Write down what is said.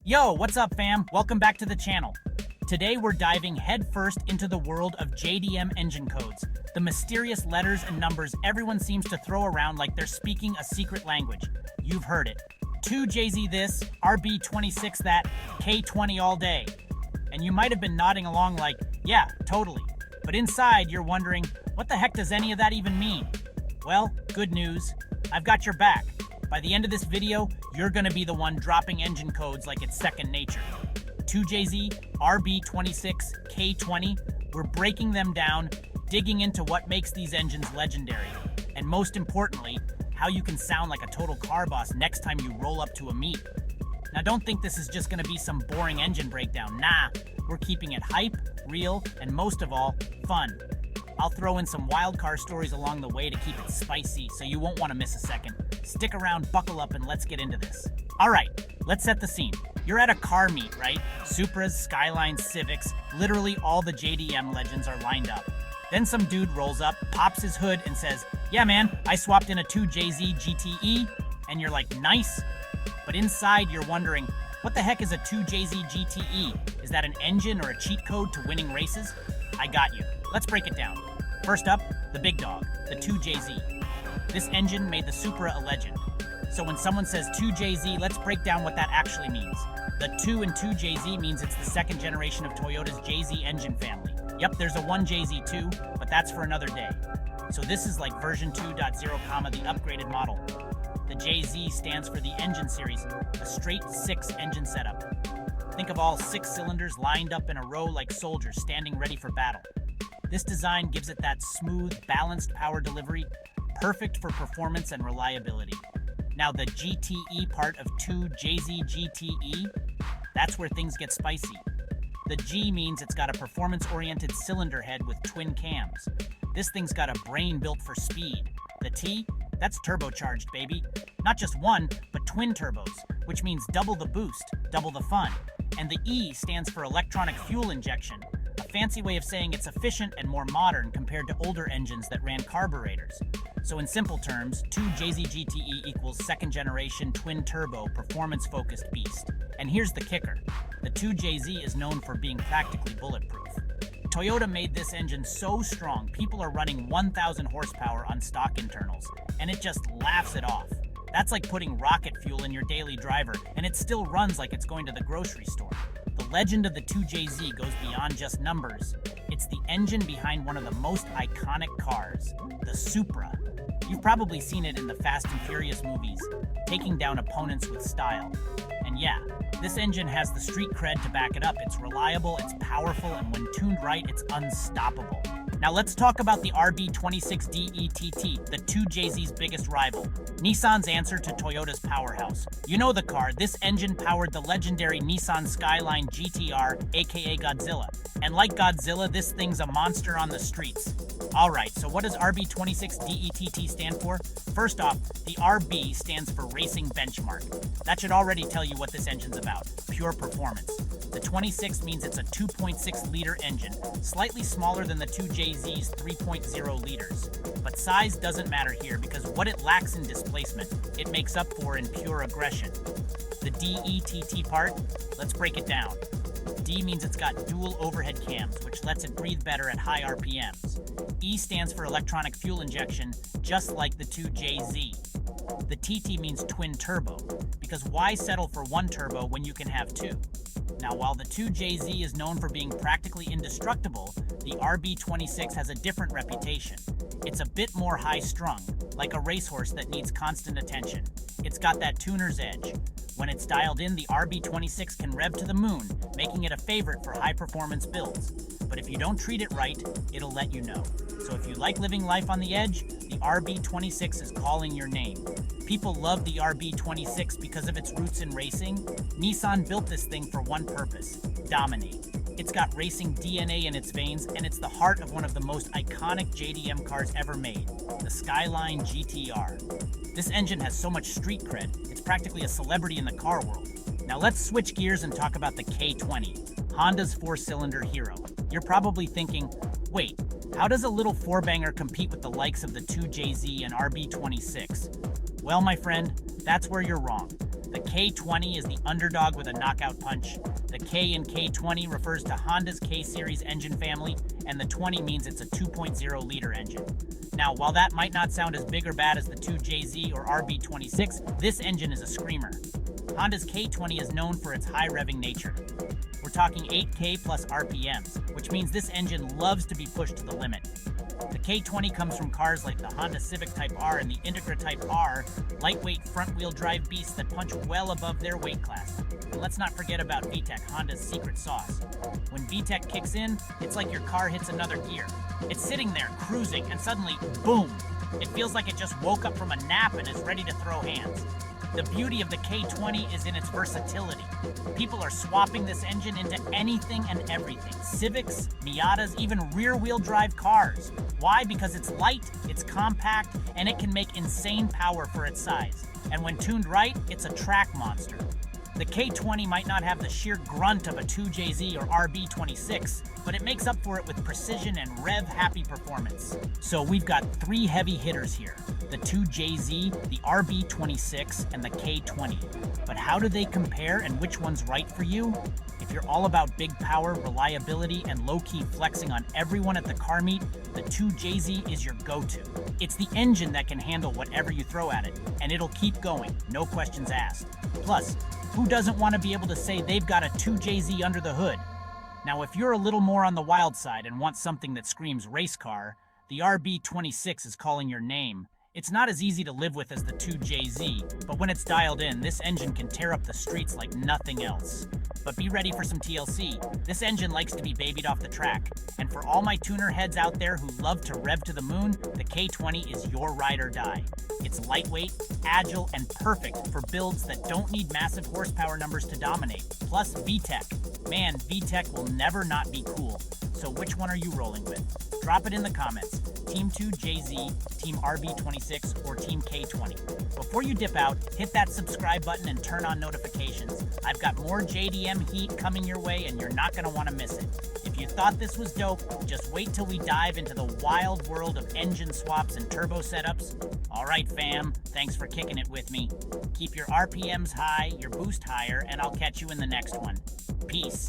Yo, what's up fam? Welcome back to the channel. Today we're diving headfirst into the world of JDM engine codes, the mysterious letters and numbers everyone seems to throw around like they're speaking a secret language. You've heard it. 2JZ this, RB26 that, K20 all day. And you might have been nodding along like, yeah, totally. But inside you're wondering, what the heck does any of that even mean? Well, good news. I've got your back. By the end of this video, you're gonna be the one dropping engine codes like it's second nature. 2JZ, RB26, K20, we're breaking them down, digging into what makes these engines legendary, and most importantly, how you can sound like a total car boss next time you roll up to a meet. Now don't think this is just gonna be some boring engine breakdown. Nah, we're keeping it hype, real, and most of all, fun. I'll throw in some wild car stories along the way to keep it spicy, so you won't want to miss a second. Stick around, buckle up, and let's get into this. All right, let's set the scene. You're at a car meet, right? Supras, Skylines, Civics, literally all the JDM legends are lined up. Then some dude rolls up, pops his hood, and says, yeah man, I swapped in a 2JZ GT-E, and you're like, nice. But inside you're wondering, what the heck is a 2JZ GT-E? Is that an engine or a cheat code to winning races? I got you. Let's break it down. First up, the big dog, the 2JZ. This engine made the Supra a legend. So when someone says 2JZ, let's break down what that actually means. The 2 in 2JZ means it's the second generation of Toyota's JZ engine family. Yep, there's a 1JZ too, but that's for another day. So this is like version 2.0, the upgraded model. The JZ stands for the engine series, a straight 6 engine setup. Think of all 6 cylinders lined up in a row like soldiers standing ready for battle. This design gives it that smooth, balanced power delivery, perfect for performance and reliability. Now the GTE part of 2JZ GTE, that's where things get spicy. The G means it's got a performance-oriented cylinder head with twin cams. This thing's got a brain built for speed. The T, that's turbocharged, baby. Not just one, but twin turbos, which means double the boost, double the fun. And the E stands for electronic fuel injection, a fancy way of saying it's efficient and more modern compared to older engines that ran carburetors. So in simple terms, 2JZ GTE equals second generation twin turbo performance-focused beast. And here's the kicker. The 2JZ is known for being practically bulletproof. Toyota made this engine so strong, people are running 1,000 horsepower on stock internals, and it just laughs it off. That's like putting rocket fuel in your daily driver, and it still runs like it's going to the grocery store. The legend of the 2JZ goes beyond just numbers. It's the engine behind one of the most iconic cars, the Supra. You've probably seen it in the Fast and Furious movies, taking down opponents with style. And yeah, this engine has the street cred to back it up. It's reliable, it's powerful, and when tuned right, it's unstoppable. Now let's talk about the RB26 DETT, the 2JZ's biggest rival. Nissan's answer to Toyota's powerhouse. You know the car, this engine powered the legendary Nissan Skyline GT-R, aka Godzilla. And like Godzilla, this thing's a monster on the streets. Alright, so what does RB26 DETT stand for? First off, the RB stands for Racing Benchmark. That should already tell you what this engine's about, pure performance. The 26 means it's a 2.6 liter engine, slightly smaller than the 2JZ's 3.0 liters. But size doesn't matter here because what it lacks in displacement, it makes up for in pure aggression. The DETT part, let's break it down. D means it's got dual overhead cams, which lets it breathe better at high RPMs. E stands for electronic fuel injection, just like the 2JZ. The TT means twin turbo, because why settle for one turbo when you can have two? Now, while the 2JZ is known for being practically indestructible, the RB26 has a different reputation. It's a bit more high-strung, like a racehorse that needs constant attention. It's got that tuner's edge. When it's dialed in, the RB26 can rev to the moon, making it a favorite for high-performance builds. But if you don't treat it right, it'll let you know. So if you like living life on the edge, the RB26 is calling your name. People love the RB26 because of its roots in racing. Nissan built this thing for one purpose: dominate. It's got racing DNA in its veins, and it's the heart of one of the most iconic JDM cars ever made, the Skyline GT-R. This engine has so much street cred, it's practically a celebrity in the car world. Now let's switch gears and talk about the K20, Honda's 4-cylinder hero. You're probably thinking, wait, how does a little 4-banger compete with the likes of the 2JZ and RB26? Well, my friend, that's where you're wrong. The The K20 is the underdog with a knockout punch. The K in K20 refers to Honda's K-series engine family, and the 20 means it's a 2.0-liter engine. Now, while that might not sound as big or bad as the 2JZ or RB26, this engine is a screamer. Honda's K20 is known for its high-revving nature. We're talking 8K plus RPMs, which means this engine loves to be pushed to the limit. The K20 comes from cars like the Honda Civic Type R and the Integra Type R, lightweight front-wheel drive beasts that punch well above their weight class. And let's not forget about VTEC, Honda's secret sauce. When VTEC kicks in, it's like your car hits another gear. It's sitting there, cruising, and suddenly, boom! It feels like it just woke up from a nap and is ready to throw hands. The beauty of the K20 is in its versatility. People are swapping this engine into anything and everything. Civics, Miatas, even rear-wheel drive cars. Why? Because it's light, it's compact, and it can make insane power for its size. And when tuned right, it's a track monster. The K20 might not have the sheer grunt of a 2JZ or RB26, but it makes up for it with precision and rev-happy performance. So we've got three heavy hitters here: the 2JZ, the RB26, and the K20. But how do they compare and which one's right for you? If you're all about big power, reliability, and low-key flexing on everyone at the car meet, the 2JZ is your go-to. It's the engine that can handle whatever you throw at it, and it'll keep going, no questions asked. Plus, who doesn't want to be able to say they've got a 2JZ under the hood? Now, if you're a little more on the wild side and want something that screams race car, the RB26 is calling your name. It's not as easy to live with as the 2JZ, but when it's dialed in, this engine can tear up the streets like nothing else. But be ready for some TLC. This engine likes to be babied off the track. And for all my tuner heads out there who love to rev to the moon, the K20 is your ride or die. It's lightweight, agile, and perfect for builds that don't need massive horsepower numbers to dominate. Plus VTEC. Man, VTEC will never not be cool. So which one are you rolling with? Drop it in the comments. Team 2JZ, Team RB26, or Team K20. Before you dip out, hit that subscribe button and turn on notifications. I've got more JDM heat coming your way and you're not going to want to miss it. If you thought this was dope, just wait till we dive into the wild world of engine swaps and turbo setups. Alright fam, thanks for kicking it with me. Keep your RPMs high, your boost higher, and I'll catch you in the next one. Peace.